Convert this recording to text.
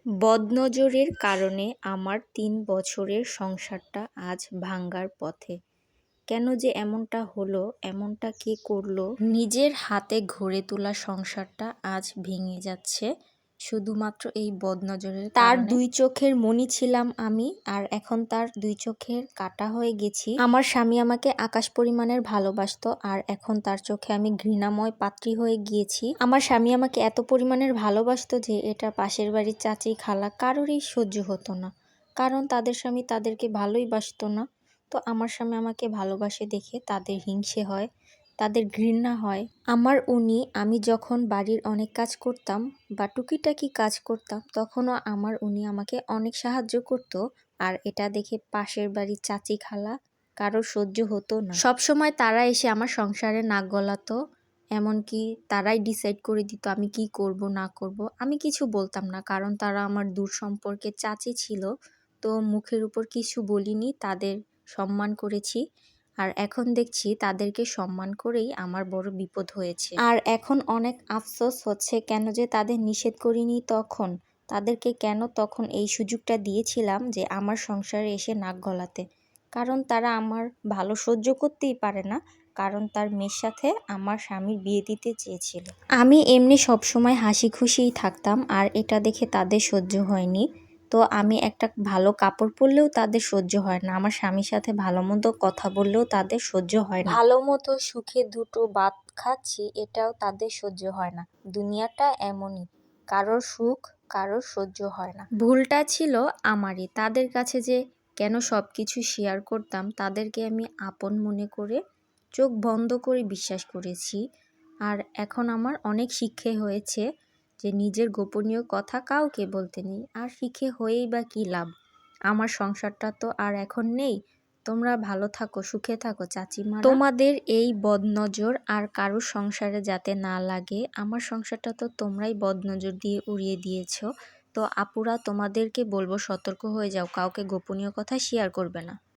বদনজরের কারণে আমার ৩ বছরের সংসারটা আজ ভাঙার পথে। কেন যে এমনটা হলো, এমনটা কে করলো? নিজের হাতে গড়ে তোলা সংসারটা আজ ভেঙে যাচ্ছে শুধুমাত্র এই বদনজরের কারণে। তার ২ চোখের মণি ছিলাম আমি, আর এখন তার ২ চোখের কাঁটা হয়ে গেছি। আমার স্বামী আমাকে আকাশ পরিমাণের ভালোবাসতো, আর এখন তার চোখে আমি ঘৃণাময় পাত্রী হয়ে গিয়েছি। আমার স্বামী আমাকে এত পরিমাণের ভালোবাসতো যে এটা পাশের বাড়ির চাচি খালা কারোরই সহ্য হতো না, কারণ তাদের স্বামী তাদেরকে ভালোই বাসতো না। তো আমার স্বামী আমাকে ভালোবাসে দেখে তাদের হিংসে হয়, তাদের ঘৃণা হয়। আমি যখন বাড়ির অনেক কাজ করতাম বা টুকিটাকি কাজ করতাম, তখনও উনি আমাকে অনেক সাহায্য করত। আর এটা দেখে পাশের বাড়ির চাচি খালা কারোর সহ্য হতো না। সবসময় তারা এসে আমার সংসারে নাক গলাতো, এমনকি তারাই ডিসাইড করে দিত আমি কি করব না করব। আমি কিছু বলতাম না, কারণ তারা আমার দূর সম্পর্কে চাচি ছিল। তো মুখের উপর কিছু বলিনি, তাদের সম্মান করেছি। আর এখন দেখছি তাদেরকে সম্মান করেই আমার বড় বিপদ হয়েছে। আর এখন অনেক আফসোস হচ্ছে কেন যে তাদের নিষেধ করিনি তখন। তাদেরকে কেন তখন এই সুযোগটা দিয়েছিলাম যে আমার সংসারে এসে নাক গলাতে। কারণ তারা আমার ভালো সহ্য করতেই পারে না, কারণ তার মেয়ের সাথে আমার স্বামীর বিয়ে দিতে চেয়েছিল। আমি এমনি সবসময় হাসি খুশিই থাকতাম, আর এটা দেখে তাদের সহ্য হয়নি। তো আমি একটা ভালো কাপড় পরলেও তাদের সহ্য হয় না, আমার স্বামীর সাথে ভালো মন্দ কথা বললেও তাদের সহ্য হয় না, ভালো মতো সুখে দুটো ভাত খাচ্ছি এটাও তাদের সহ্য হয় না। দুনিয়াটা এমনই, কারোর সুখ কারোর সহ্য হয় না। ভুলটা ছিল আমারই, তাদের কাছে যে কেন সব কিছু শেয়ার করতাম। তাদেরকে আমি আপন মনে করে চোখ বন্ধ করে বিশ্বাস করেছি। আর এখন আমার অনেক শিক্ষা হয়েছে যে নিজের গোপনীয় কথা কাউকে বলতে নেই। আর শিখে হয়েই বা কী লাভ? আমার সংসারটা তো আর এখন নেই। তোমরা ভালো থাকো, সুখে থাকো চাচিমা। তোমাদের এই বদনজর আর কারোর সংসারে যাতে না লাগে। আমার সংসারটা তো তোমরাই বদনজর দিয়ে উড়িয়ে দিয়েছো। তো আপুরা, তোমাদেরকে বলবো সতর্ক হয়ে যাও, কাউকে গোপনীয় কথা শেয়ার করবে না।